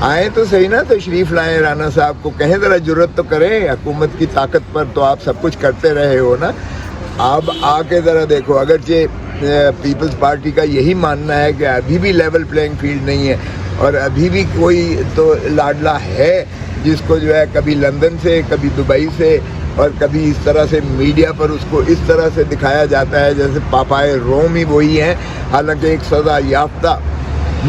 آئیں تو صحیح نا، تشریف لائیں، رانا صاحب کو کہیں ذرا جرت تو کریں، حکومت کی طاقت پر تو آپ سب کچھ کرتے رہے ہو نا، آپ آ کے ذرا دیکھو۔ اگرچہ پیپلز پارٹی کا یہی ماننا ہے کہ ابھی بھی لیول پلینگ فیلڈ نہیں ہے، اور ابھی بھی کوئی تو لاڈلا ہے جس کو جو ہے کبھی لندن سے، کبھی دبئی سے، اور کبھی اس طرح سے میڈیا پر اس کو اس طرح سے دکھایا جاتا ہے جیسے پاپائے روم ہی وہی ہیں، حالانکہ ایک سزا یافتہ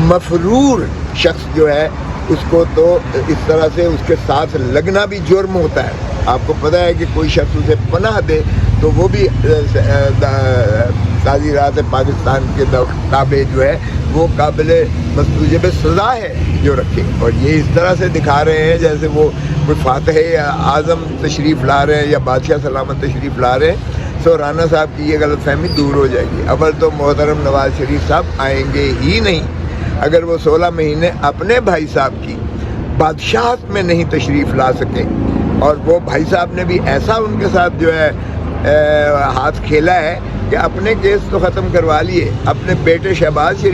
مفرور شخص جو ہے اس کو تو اس طرح سے اس کے ساتھ لگنا بھی جرم ہوتا ہے۔ آپ کو پتہ ہے کہ کوئی شخص اسے پناہ دے تو وہ بھی تعزیرات پاکستان کے تابع جو ہے وہ قابل مستوجب سزا ہے جو رکھے، اور یہ اس طرح سے دکھا رہے ہیں جیسے وہ کوئی فاتح اعظم تشریف لا رہے ہیں یا بادشاہ سلامت تشریف لا رہے ہیں۔ سو رانا صاحب کی یہ غلط فہمی دور ہو جائے گی۔ اول تو محترم نواز شریف صاحب آئیں گے ہی نہیں، اگر وہ 16 مہینے اپنے بھائی صاحب کی بادشاہت میں نہیں تشریف لا سکے، اور وہ بھائی صاحب نے بھی ایسا ان کے ساتھ جو ہے ہاتھ کھیلا ہے کہ اپنے کیس تو ختم کروا لیے، اپنے بیٹے شہباز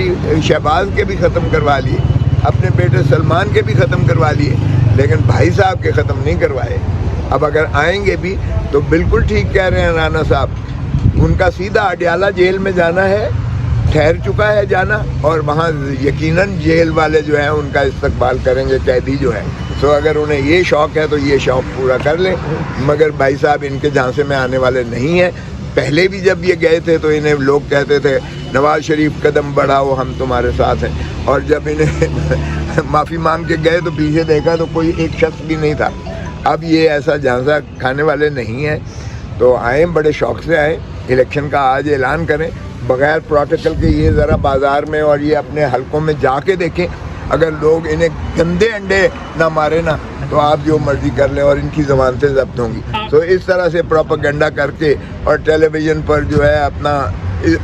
کے بھی ختم کروا لیے، اپنے بیٹے سلمان کے بھی ختم کروا لیے، لیکن بھائی صاحب کے ختم نہیں کروائے۔ اب اگر آئیں گے بھی تو بالکل ٹھیک کہہ رہے ہیں رانا صاحب، ان کا سیدھا اڈیالہ جیل میں جانا ہے، ٹھہر چکا ہے جانا، اور وہاں یقیناً جیل والے جو ہیں ان کا استقبال کریں گے، قیدی جو ہیں۔ سو اگر انہیں یہ شوق ہے تو یہ شوق پورا کر لیں، مگر بھائی صاحب ان کے جھانسے میں آنے والے نہیں ہیں۔ پہلے بھی جب یہ گئے تھے تو انہیں لوگ کہتے تھے نواز شریف قدم بڑھاؤ ہم تمہارے ساتھ ہیں، اور جب انہیں معافی مانگ کے گئے تو پیچھے دیکھا تو کوئی ایک شخص بھی نہیں تھا۔ اب یہ ایسا جھانسا کھانے والے نہیں ہیں، تو آئیں، بڑے شوق سے آئیں، الیکشن کا آج اعلان کریں بغیر پروٹوکول کے۔ یہ ذرا بازار میں اور یہ اپنے حلقوں میں جا کے دیکھیں، اگر لوگ انہیں گندے انڈے نہ مارے نا تو آپ جو مرضی کر لیں اور ان کی ضمانتیں ضبط ہوں گی۔ تو اس طرح سے پروپیگنڈا کر کے اور ٹیلی ویژن پر جو ہے اپنا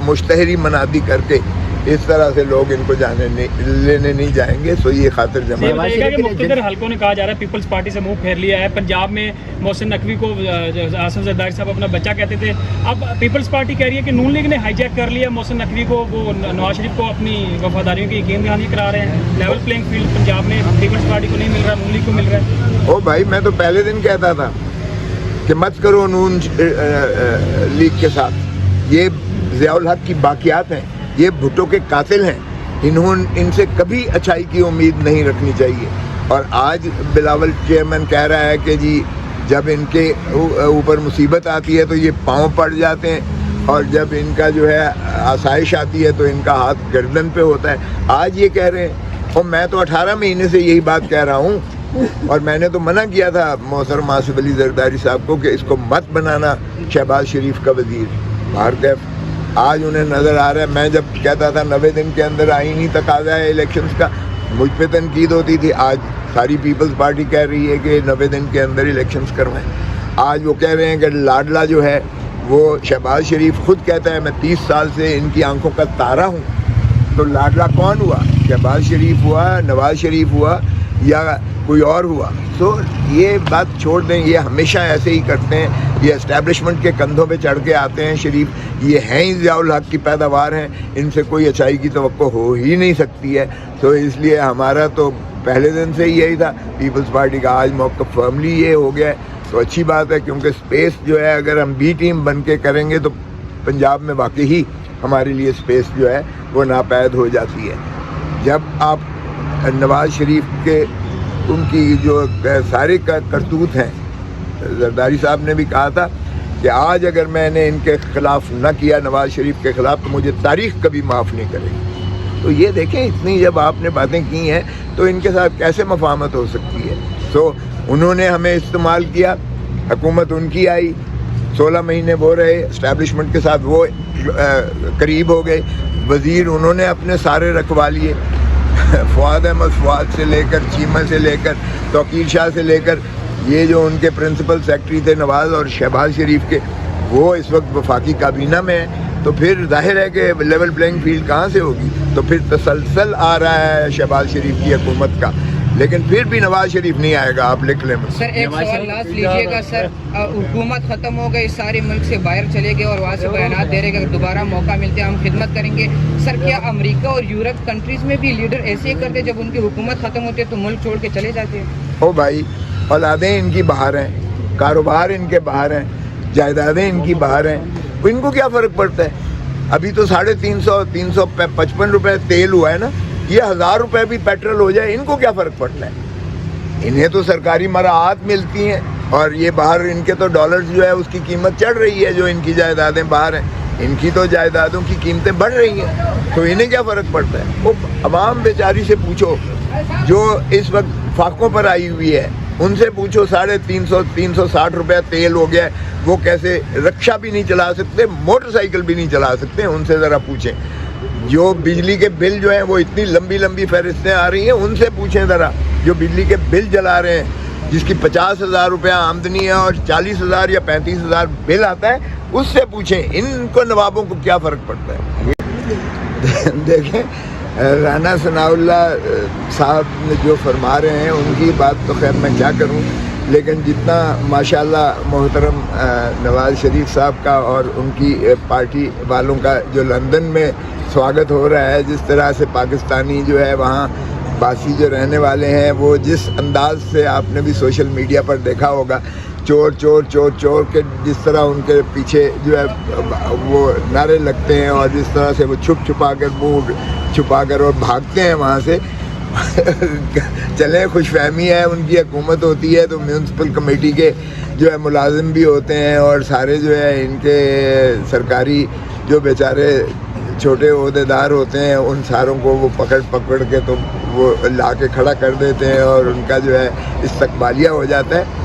مشتہری منادی کر کے اس طرح سے لوگ ان کو لینے نہیں جائیں گے۔ سو یہ خاطر جمع مختلف حلقوں نے کہا جا رہا ہے پیپلز پارٹی سے منہ پھیر لیا ہے۔ پنجاب میں محسن نقوی کو آصف زرداری صاحب اپنا بچہ کہتے تھے، اب پیپلز پارٹی کہہ رہی ہے کہ نون لیگ نے ہائی جیک کر لیا محسن نقوی کو، وہ نواز شریف کو اپنی وفاداریوں کی یقین دہانی کرا رہے ہیں۔ لیول پلینگ فیلڈ پنجاب میں پیپلز پارٹی کو نہیں مل رہا، نون لیگ کو مل رہا ہے۔ او بھائی، میں تو پہلے دن کہتا تھا کہ مت کرو نون لیگ کے ساتھ، یہ ضیاء الحق کی باقیات ہیں، یہ بھٹو کے قاتل ہیں، ان سے کبھی اچھائی کی امید نہیں رکھنی چاہیے۔ اور آج بلاول چیئرمین کہہ رہا ہے کہ جی جب ان کے اوپر مصیبت آتی ہے تو یہ پاؤں پڑ جاتے ہیں، اور جب ان کا جو ہے آسائش آتی ہے تو ان کا ہاتھ گردن پہ ہوتا ہے۔ آج یہ کہہ رہے ہیں، اور میں تو 18 مہینے سے یہی بات کہہ رہا ہوں، اور میں نے تو منع کیا تھا محترم آصف علی زرداری صاحب کو کہ اس کو مت بنانا شہباز شریف کا وزیر۔ بھارگیو آج انہیں نظر آ رہا ہے، میں جب کہتا تھا 90 دن کے اندر آئینی تقاضا ہے الیکشنز کا، مجھ پہ تنقید ہوتی تھی، آج ساری پیپلز پارٹی کہہ رہی ہے کہ 90 دن کے اندر الیکشنز کروائیں۔ آج وہ کہہ رہے ہیں کہ لاڈلا جو ہے وہ شہباز شریف خود کہتا ہے میں 30 سال سے ان کی آنکھوں کا تارا ہوں، تو لاڈلا کون ہوا؟ شہباز شریف ہوا، نواز شریف ہوا، یا کوئی اور ہوا؟ تو یہ بات چھوڑ دیں، یہ ہمیشہ ایسے ہی کرتے ہیں، یہ اسٹیبلشمنٹ کے کندھوں پہ چڑھ کے آتے ہیں شریف، یہ ہیں ہی ضیاء الحق کی پیداوار ہیں، ان سے کوئی اچھائی کی توقع ہو ہی نہیں سکتی ہے۔ تو اس لیے ہمارا تو پہلے دن سے یہی تھا پیپلز پارٹی کا، آج موقف فرملی یہ ہو گیا ہے، تو اچھی بات ہے، کیونکہ سپیس جو ہے اگر ہم بی ٹیم بن کے کریں گے تو پنجاب میں واقعی ہی ہمارے لیے سپیس جو ہے وہ ناپید ہو جاتی ہے۔ جب آپ نواز شریف کے ان کی جو سارے کرتوت ہیں، زرداری صاحب نے بھی کہا تھا کہ آج اگر میں نے ان کے خلاف نہ کیا، نواز شریف کے خلاف، تو مجھے تاریخ کبھی معاف نہیں کرے گی۔ تو یہ دیکھیں، اتنی جب آپ نے باتیں کی ہیں تو ان کے ساتھ کیسے مفاہمت ہو سکتی ہے؟ سو انہوں نے ہمیں استعمال کیا، حکومت ان کی آئی، 16 مہینے وہ رہے، اسٹیبلشمنٹ کے ساتھ وہ قریب ہو گئے، وزیر انہوں نے اپنے سارے رکھوا لیے، فواد احمد فواد سے لے کر، چیمہ سے لے کر، توقیر شاہ سے لے کر، یہ جو ان کے پرنسپل سیکرٹری تھے نواز اور شہباز شریف کے، وہ اس وقت وفاقی کابینہ میں ہیں۔ تو پھر ظاہر ہے کہ لیول پلینگ فیلڈ کہاں سے ہوگی؟ تو پھر تسلسل آ رہا ہے شہباز شریف کی حکومت کا لیکن پھر بھی نواز شریف نہیں آئے گا, آپ لکھ لیں مجھ سے. سر ایک سوال لاسٹ لیجیے گا سر, حکومت ختم ہو گئی, سارے ملک سے باہر چلے گئے اور وہاں سے بیانات دے رہے کہ اگر دوبارہ موقع ملتے ہم خدمت کریں گے. سر کیا امریکہ اور یورپ کنٹریز میں بھی لیڈر ایسے ہی کرتے, جب ان کی حکومت ختم ہوتی ہے تو ملک چھوڑ کے چلے جاتے ہیں؟ او بھائی, اولادیں ان کی باہر ہیں, کاروبار ان کے باہر ہیں, جائیدادیں ان کی باہر ہیں, ان کو کیا فرق پڑتا ہے؟ ابھی تو 350 روپے تیل ہوا ہے نا, یہ 1000 روپے بھی پیٹرول ہو جائے, ان کو کیا فرق پڑتا ہے؟ انہیں تو سرکاری مراعات ملتی ہیں, اور یہ باہر ان کے تو ڈالرز جو ہے اس کی قیمت چڑھ رہی ہے, جو ان کی جائیدادیں باہر ہیں, ان کی تو جائیدادوں کی قیمتیں بڑھ رہی ہیں, تو انہیں کیا فرق پڑتا ہے؟ وہ عوام بیچاری سے پوچھو جو اس وقت فاقوں پر آئی ہوئی ہے, ان سے پوچھو 360 روپے تیل ہو گیا ہے, وہ کیسے رکشہ بھی نہیں چلا سکتے, موٹر سائیکل بھی نہیں چلا سکتے, ان سے ذرا پوچھیں. جو بجلی کے بل جو ہیں وہ اتنی لمبی لمبی فہرستیں آ رہی ہیں, ان سے پوچھیں ذرا, جو بجلی کے بل جلا رہے ہیں, جس کی 50,000 روپیہ آمدنی ہے اور 40,000 یا 35,000 بل آتا ہے, اس سے پوچھیں ان کو نوابوں کو کیا فرق پڑتا ہے. دیکھیں رانا ثناء اللہ صاحب جو فرما رہے ہیں ان کی بات تو خیر میں کیا کروں, لیکن جتنا ماشاءاللہ محترم نواز شریف صاحب کا اور ان کی پارٹی والوں کا جو لندن میں سواگت ہو رہا ہے, جس طرح سے پاکستانی جو ہے وہاں باسی جو رہنے والے ہیں, وہ جس انداز سے آپ نے بھی سوشل میڈیا پر دیکھا ہوگا, چور چور چور چور کے جس طرح ان کے پیچھے جو ہے وہ نعرے لگتے ہیں, اور جس طرح سے وہ چھپ چھپا کر منہ چھپا کر اور بھاگتے ہیں وہاں سے. چلیں خوش فہمی ہے, ان کی حکومت ہوتی ہے تو میونسپل کمیٹی کے جو ہے ملازم بھی ہوتے ہیں, اور سارے جو ہے ان کے سرکاری جو بیچارے چھوٹے عہدیدار ہوتے ہیں, ان ساروں کو وہ پکڑ کے تو وہ لا کے کھڑا کر دیتے ہیں, اور ان کا جو ہے استقبالیہ ہو جاتا ہے.